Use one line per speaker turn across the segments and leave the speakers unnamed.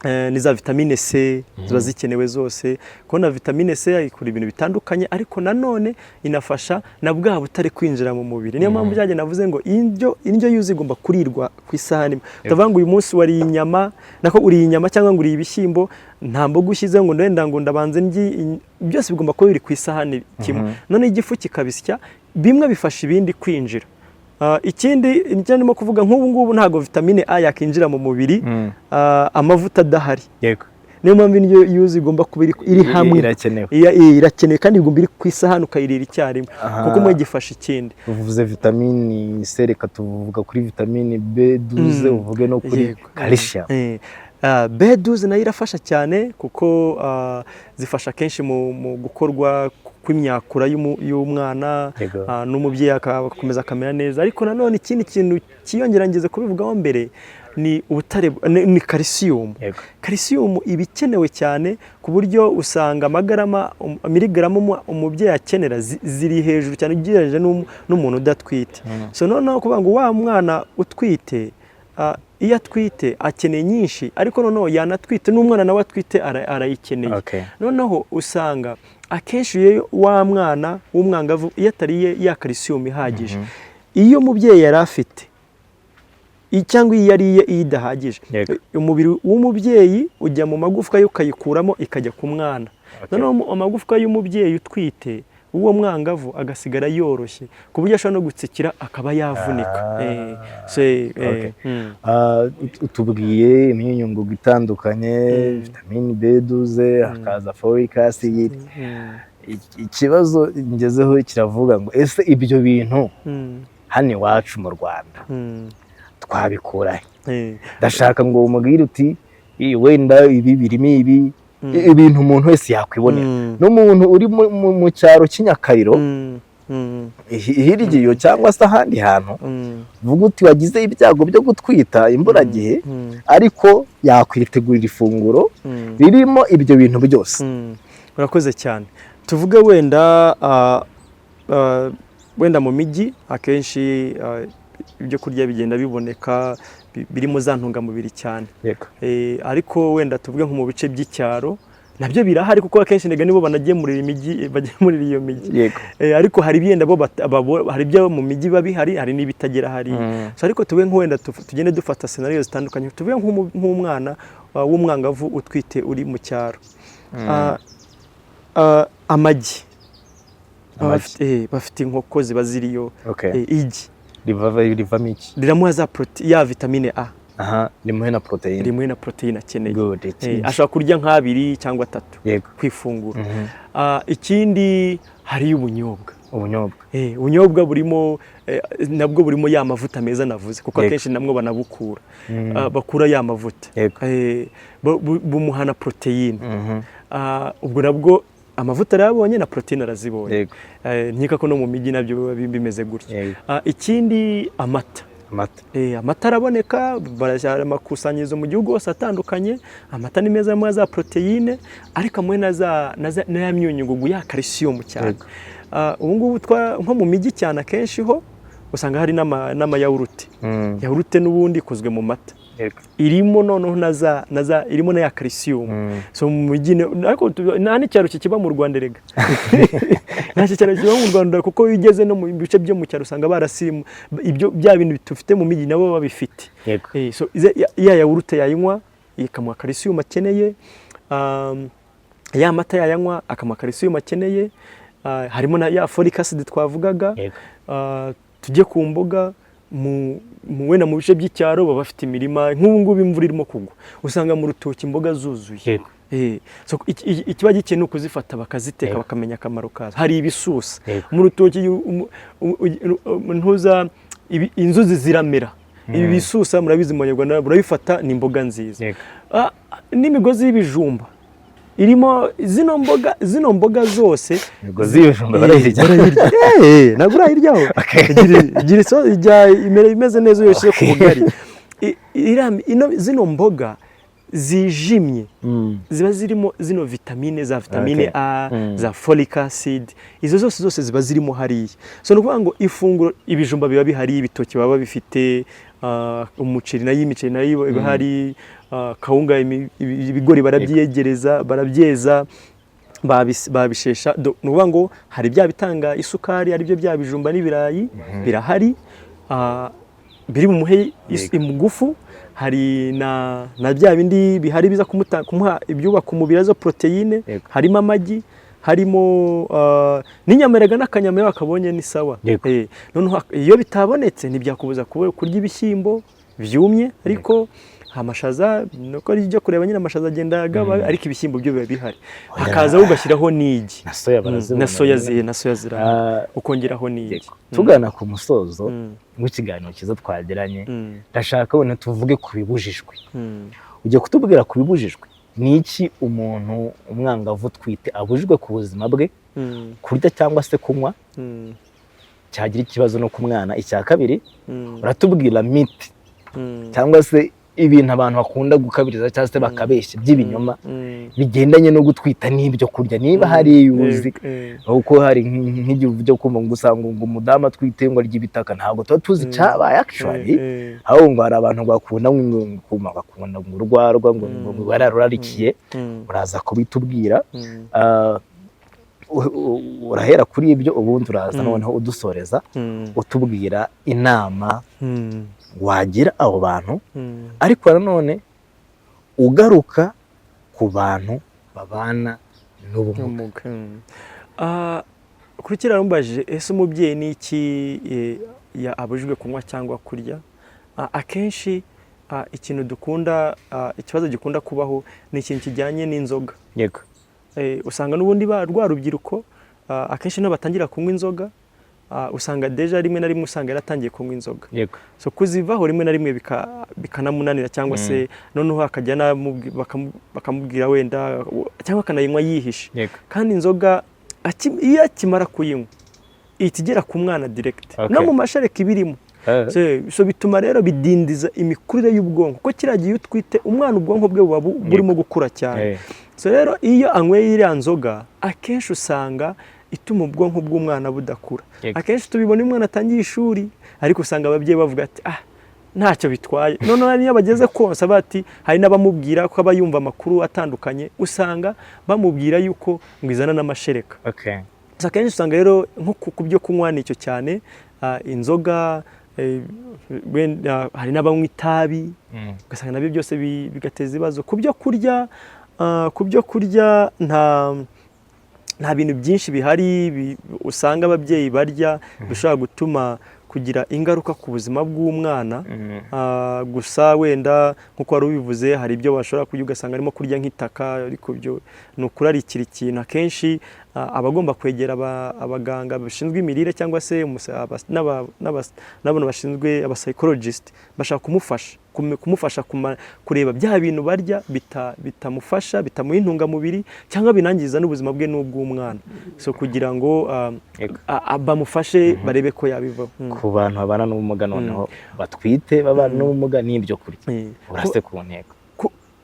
ni za vitamine C ziba zikenewe zose, ko na vitamine C ikora ibintu bitandukanye, ariko nanone inafasha na bwa butare kwinjira mu mubiri. Niyo mpamvu byaje navuze ngo indyo yuzuye igomba kurirwa ku isahani. Utavuga ngo uyu munsi wari inyama, nako uri inyama cyangwa ngo uri ibishyimbo, nta mboga ushyize ngo ndenda ngo ndabanze ndyi, byose bigomba kuba biri ku isahani kimwe. None igifu kikabisya, bimwe bifasha ibindi kwinjira. Ikindi nicyo ndimo kuvuga, nk'ubu ngubu ntago vitamine A yakinjira mu mubiri amavuta adahari.
Yego.
Niyo mpamvu indyo yuzuye igomba kuba iri hamwe, irakenewe kandi igomba iri ku isahani ukayirira icyarimwe, kuko umwe gifasha ikindi.
Uvuze vitamine C, reka tuvuga kuri vitamine B12, uvuge no kuri calcium.
B12 nayo irafasha cyane kuko zifasha kenshi mu gukorwa kw'imyakura y'umwana, n'umubyeyi akakomeza akamera neza. Ariko nanone ikindi kintu kiyongera ngeze kubivugaho mbere ni ubutare, ni calcium. Calcium iba ikenewe cyane ku buryo usanga miligramu umubyeyi akenera ziri hejuru cyane ugereranyije n'umuntu udatwite. So noneho kuvuga ngo wa mwana utwite, iyo atwite akeneye nyinshi, ariko noneho yanatwite n'umwana nawe atwite arayikeneye. Noneho usanga akenshi wa mwana w'umwangavu iyo atariye ya calcium ihagije, iyo umubyeyi yari afite cyangwa iyo yariye idahagije, umubiri w'umubyeyi ujya mu magufwa yo ukayikuramo ikajya ku mwana. Noneho amagufwa y'umubyeyi utwite uwo mwangavu agasigara yoroshye ku buryo ashobora no gutsikira akaba yavunika.
Tubwiye imyunyungugu itandukanye, vitamine B12, hakaza folic acid. Ikibazo ngezeho kiravuga ngo ese ibyo bintu hano iwacu mu Rwanda twabikura he? Ndashaka ngo umubwire uti wenda ibi birimo ibi, ibintu umuntu wese yakwibonera, n'umuntu uri mu cyaro cy'Inyakariro hirya iyo cyangwa se ahandi hantu, vuga uti wagize ibyago byo gutwita imburagihe, ariko yakwitegurira ifunguro ririmo ibyo bintu byose.
Urakoze cyane. Tuvuge wenda mu mijyi akenshi ibyo kurya bigenda biboneka birimo za ntungamubiri cyane. Ariko wenda tuvuge nko mu bice by'icyaro nabyo birahari, kuko akenshi nibo banagemurira imijyi, bagemurira iyo mijyi. Ariko hari byenda hari ibyo mu mijyi babihari, hari n'ibitagera hari. Ariko tuvuge nko wenda tugende dufata scenario zitandukanye. Tuvuge nk'umwana w'umwangavu utwite uri mu cyaro, amagi bafite inkoko ziba ziriyo, igi
rivamo iki?
Riramuha ya vitamine A.
Rimuhe na proteine.
Rimuhe na proteine akeneye. Ashobora kurya nk'abiri cyangwa 3 kwifungura. Ikindi hari ubunyobwa. Ubunyobwa burimo nabwo burimo ya mavuta meza navuze, kuko akenshi namwe banabukura, bakura ya mavuta. Bumuha na proteine. Ubwo nabwo amavuta arabonye na proteine arazibonye. Nkeka ko no mu mijyi nabyo bimeze gutya. Ikindi amata. Amata araboneka, barashyira amakusanyirizo mu gihugu hose atandukanye. Amata ni meza mu za proteine, ariko amwe na ya myunyungugu ya calcium cyane. Ubu ngubu nko mu mijyi cyane akenshi ho usanga hari n'amayawurute. Yawurute n'ubundi ikozwe mu mata. Irimo noneho irimo na ya calcium. So mu mijyi, ariko nta n'icyaro kiba mu Rwanda rega. Nta cyaro kiba mu Rwanda, kuko iyo ugeze no mu bice byo mu cyaro usanga barasimu ibyo bya bintu tufite mu mijyi nabo babifite. So ya yawurute yayinywa ikamuha calcium akeneye, ya mata yayanywa akamuha calcium akeneye. Harimo na ya folic acid twavugaga. Tujye ku mboga, wenda mu bice by'icyaro baba bafite imirima, nk'ubu ngubu imvura irimo kugwa usanga mu rutoki imboga zuzuye. So ikiba gikenewe kuzifata bakaziteka bakamenya akamaro kazo. Hari ibisusa mu rutoki, inzuzi ziramera. Ibi bisusa murabizi mu Rwanda, burabifata ni imboga nziza. N'imigozi y'ibijumba irimo zino mboga zose.
Imigozi y'ibijumba barayirya.
Ntabwo urayiryaho. Ijya imeze neza yose ku bugari. Zino mboga zijimye ziba zirimo zino vitamine, za vitamine A, za folic acid. Izo zose ziba zirimo hariya. So nukuvuga ngo ifunguro, ibijumba biba bihari, ibitoki baba bifite, umuceri nayo iba hari, kawunga, ibigori barabyegereza, barabyeza, babishesha. Ni ukuvuga ngo hari bya bitanga isukari, ari byo bya bijumba n'ibirayi birahari, biri bumuhe imugufu. Hari na bya bindi bihari biza kumuha ibyubaka umubiri arizo poroteyine, harimo amagi, harimo n'inyama, n'akanyama iyo wakabonye ni sawa. Noneho iyo bitabonetse ntibyakubuza kurya ibishyimbo byumye, ariko amashaza nuko ari byo kureba nyine amashaza agenda agaba, ariko ibishyimbo byo biba bihari, hakaza ugashyiraho n'igi na soya zira, ukongeraho n'igi.
Tugana ku musozo w'ikiganiro cyiza twagiranye, ndashaka wenda tuvuge ku bibujijwe. Ugiye kutubwira ku bibujijwe, ni iki umuntu umwangavu twite abujijwe ku buzima bwe kurya cyangwa se kunywa cyagira ikibazo no ku mwana? Icya kabiri uratubwira miti cyangwa se ibintu abantu bakunda gukabiriza cyangwa se bakabeshya by'ibinyoma bigendanye no gutwita n'ibyo kurya, niba hari yuzi uko hari nk'igihe byo kumva ngo usanga ngo umudamu atwite ngo arya ibitaka, ntabwo tuba tuzi cyabaye actually, aho ngo hari abantu bakunda ngo urwarwa ngo bararurikiye. Uraza kubitubwira, urahera kuri ibyo, ubundi uraza noneho udusoreza utubwira inama wagira abo bantu, ariko nanone ugaruka ku bantu babana n'ubumuga.
Kuri kiriya rumbajije, ese umubyeyi ni iki abujijwe kunywa cyangwa kurya? Akenshi ikintu dukunda, ikibazo gikunda kubaho ni ikintu kijyanye n'inzoga.
Yego.
Usanga n'ubundi rwa rubyiruko akenshi niyo batangira kunywa inzoga, usanga deja rimwe na rimwe usanga yaratangiye kunywa inzoga.
Yego.
So kuzivaho rimwe na rimwe bikanamunanira, cyangwa se noneho akajya bakamubwira wenda, cyangwa akanayinywa yihishe. Kandi inzoga iyo akimara kuyinywa ihita igera ku mwana direct, no mu mashereka ibirimo. So bituma rero bidindiza imikurire y'ubwonko, kuko kiriya gihe utwite umwana ubwonko bwe buba burimo gukura cyane. So rero iyo anyweye iriya nzoga, akenshi usanga ituma ubwonko bw'umwana budakura. Akenshi tubibona umwana atangiye ishuri, ariko usanga ababyeyi bavuga ati ntacyo bitwaye. Noneho niyo bageze konsa bati, hari n'abamubwira ko aba yumva amakuru atandukanye, usanga bamubwira yuko ngo izana n'amashereka. Akenshi usanga rero nko ku byo kunywa nicyo cyane, inzoga, hari n'abanywa itabi, ugasanga nabyo byose bigateza ibibazo. Ku byo kurya nta bintu byinshi bihari usanga ababyeyi barya bishobora gutuma kugira ingaruka ku buzima bw'umwana. Gusa wenda nk'uko wari ubivuze, hari ibyo bashobora kurya ugasanga arimo kurya nk'itaka, ariko byo ni ukurarikira ikintu. Akenshi abagomba kwegera abaganga bashinzwe imirire, cyangwa se n'abantu bashinzwe psychologist, bashaka kumufasha kureba bya bintu barya bitamufasha, bitamuha intungamubiri, cyangwa binangiza n'ubuzima bwe n'ubw'umwana. So kugira ngo bamufashe barebe ko yabivaho.
Ku bantu babana n'ubumuga noneho batwite babana n'ubumuga n'ibyo kurya, urase ku ntego.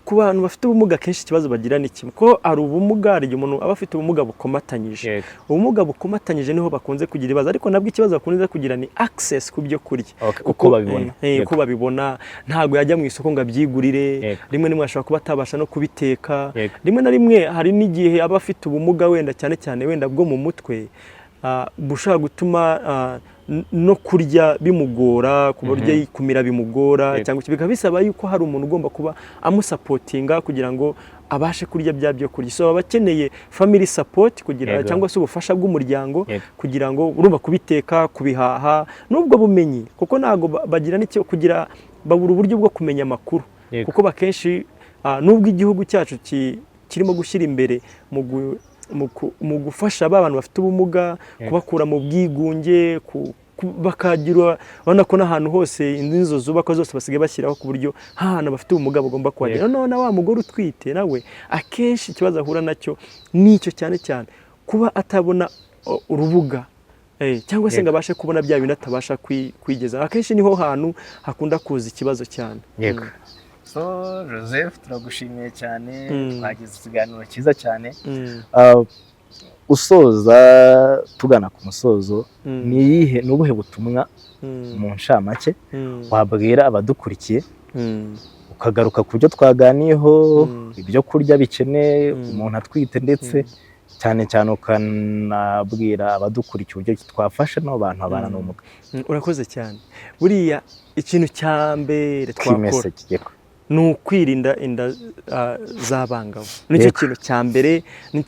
Ku bantu bafite ubumuga kenshi ikibazo bagira ni kimwe, ko ari ubumuga, hari umuntu aba afite ubumuga bukomatanyije. Ubumuga bukomatanyije niho bakunze kugira ibibazo, ariko nabwo ikibazo bakunze kugira ni access ku byo kurya. Uko babibona, ntabwo yajya mu isoko ngo abyigurire, rimwe rimwe ashobora kuba atabasha no kubiteka, rimwe na rimwe hari n'igihe aba afite ubumuga wenda cyane cyane wenda bwo mu mutwe, bushobora gutuma no kurya bimugora, ku buryo kumira bimugora, cyangwa bikaba bisaba yuko hari umuntu ugomba kuba amusapotinga kugira ngo abashe kurya bya byo kurya. So abakeneye family support kugira cyangwa se ubufasha bw'umuryango kugira ngo urumva kubiteka, kubihaha, n'ubwo bumenyi, kuko ntago bagira n'icyo kugira, babura uburyo bwo kumenya amakuru, kuko bakenshi nubwo igihugu cyacu kirimo gushyira imbere mu gufasha abantu bafite ubumuga, kubakura mu bwigunge, bakagira ubona ko n'ahantu hose inzu zubakwa zose basigaye bashyiraho ku buryo ahantu bafite ubumuga bagomba kuhagera. None wa mugore utwite nawe akenshi ikibazo ahura nacyo nicyo cyane cyane, kuba atabona urubuga cyangwa se ngo abashe kubona bya bintu atabasha kwigeza. Akenshi niho hantu hakunda kuza ikibazo cyane.
So Joseph, turagushimiye cyane, twagize ikiganiro cyiza cyane. usoza tugana ku musozo ni ubuhe butumwa mu ncamake wabwira abadukurikiye ukagaruka ku byo twaganiyeho ibyo kurya bikeneye umuntu atwite ndetse cyane cyane ukanabwira abadukurikiye uburyo twafasha n'abo bantu babana n'ubumuga.
Urakoze cyane. Buriya ikintu cya mbere twakora ni ukwirinda inda z'abangavu. Nicyo kintu cya mbere,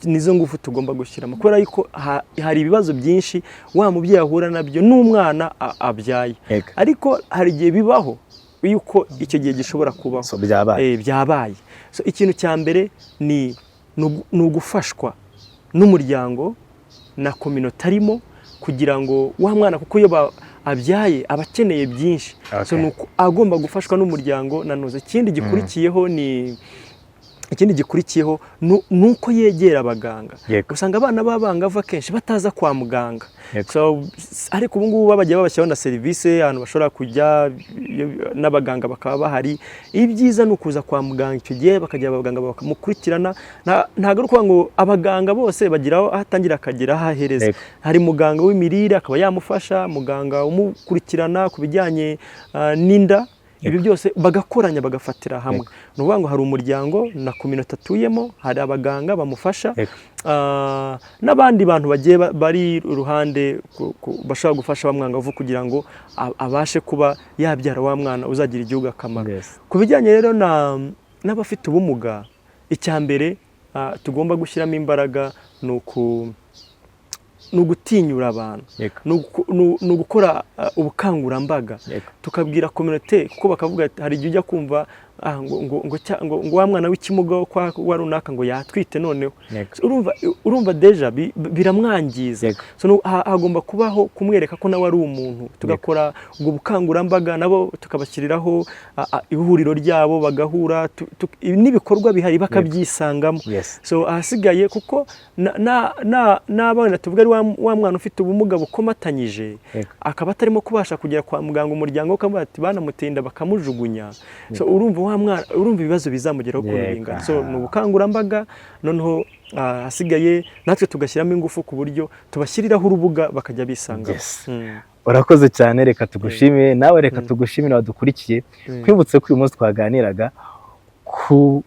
nizo ngufu tugomba gushyiramo kubera yuko hari ibibazo byinshi wa mubyeyi ahura nabyo n'umwana abyaye, ariko hari igihe bibaho yuko icyo gihe gishobora kubaho byabaye. Ikintu cya mbere ni ugufashwa n'umuryango na community arimo kugira ngo wa mwana, kuko iyo abyaye aba akeneye byinshi, agomba gufashwa n'umuryango. Nanoze ikindi gikurikiyeho nuko yegera abaganga. Usanga abana b'abangavu akenshi bataza kwa muganga, ariko ubu ngubu bagiye babashyiraho na serivisi ahantu bashobora kujya n'abaganga bakaba bahari. Ibyiza ni ukuza kwa muganga icyo gihe bakagira abaganga bakamukurikirana. Ntabwo ari ukuvuga ngo abaganga bose bagira aho atangira akagera ahahereza. Hari muganga w'imirire akaba yamufasha, muganga umukurikirana ku bijyanye n'inda. Ibi byose bagakoranya bagafatira hamwe. Ni ukuvuga ngo hari umuryango na community atuyemo, hari abaganga bamufasha, n'abandi bantu bagiye bari uruhande bashobora gufasha wa mwangavu kugira ngo abashe kuba yabyara wa mwana uzagira igihugu akamaro. Ku bijyanye rero n'abafite ubumuga, icya mbere tugomba gushyiramo imbaraga ni ugutinyura abantu, ni ugukora ubukangurambaga, tukabwira community, kuko bakavuga hari igihe ujya kumva ngo wa mwana w'ikimuga wa runaka ngo yatwite noneho. Urumva deja biramwangiza. Hagomba kubaho kumwereka ko nawe ari umuntu. Tugakora ubwo bukangurambaga, nabo tukabashyiriraho ihuriro ryabo bagahura n'ibikorwa bihari bakabyisangamo. Ahasigaye kuko n'abana tuvuga ari wa mwana ufite ubumuga bukomatanyije, akaba atarimo kubasha kugera kwa muganga, umuryango ukavuga ati banamutinda bakamujugunya. Urumva ibibazo bizamugeraho ku bingana. Ni ubukangurambaga, noneho hasigaye natwe tugashyiramo ingufu ku buryo tubashyiriraho urubuga bakajya bisanga.
Urakoze cyane, reka tugushimire nawe, reka tugushimire abadukurikiye. Twibutse ko uyu munsi twaganiraga ku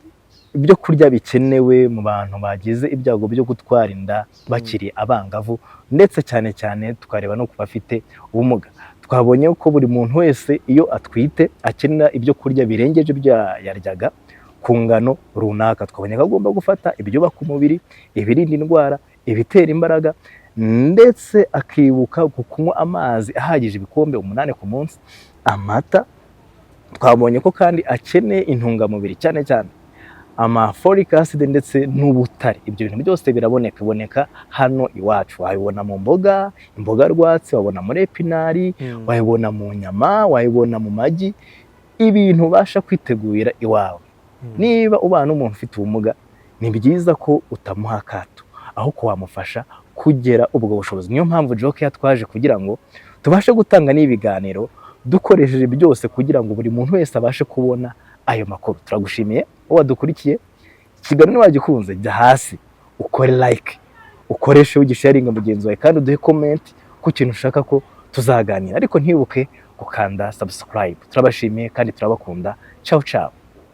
ibyo kurya bikenewe mu bantu bagize ibyago byo gutwara inda bakiri abangavu, ndetse cyane cyane tukareba no ku bafite ubumuga. Twabonye ko buri muntu wese iyo atwite akenera ibyo kurya birengeje ibyo yaryaga ku ngano runaka. Twabonye ko agomba gufata ibyubaka umubiri, ibirinda indwara, ibitera imbaraga, ndetse akibuka kunywa amazi ahagije ibikombe 8 ku munsi, amata. Twabonye ko kandi akeneye intungamubiri cyane cyane folic acid ndetse n'ubutare. Ibyo bintu byose biraboneka hano iwacu. Wabibona mu imboga rwatsi, wabona muri epinari, wabibona mu nyama, wabibona mu magi. Ibintu ubasha kwitegurira iwawe. Niba ubana n'umuntu ufite ubumuga, ni byiza ko utamuha akato, aho ko wamufasha kugera ubwo bushobozi. Niyo mpamvu Joke yatwaje kugira ngo tubashe gutanga n'ibiganiro dukoresheje byose kugira ngo buri muntu wese abashe kubona ayo makuru. Turagushimiye wadukurikiye. Ikiganiro wagikunze, jya hasi ukore like, ukoreshe ugisharinga mugenzi wawe, kandi uduhe comment ku kintu ushaka ko tuzaganira. Ariko ntibuke gukanda subscribe. Turabashimiye kandi turabakunda. Ciao ciao.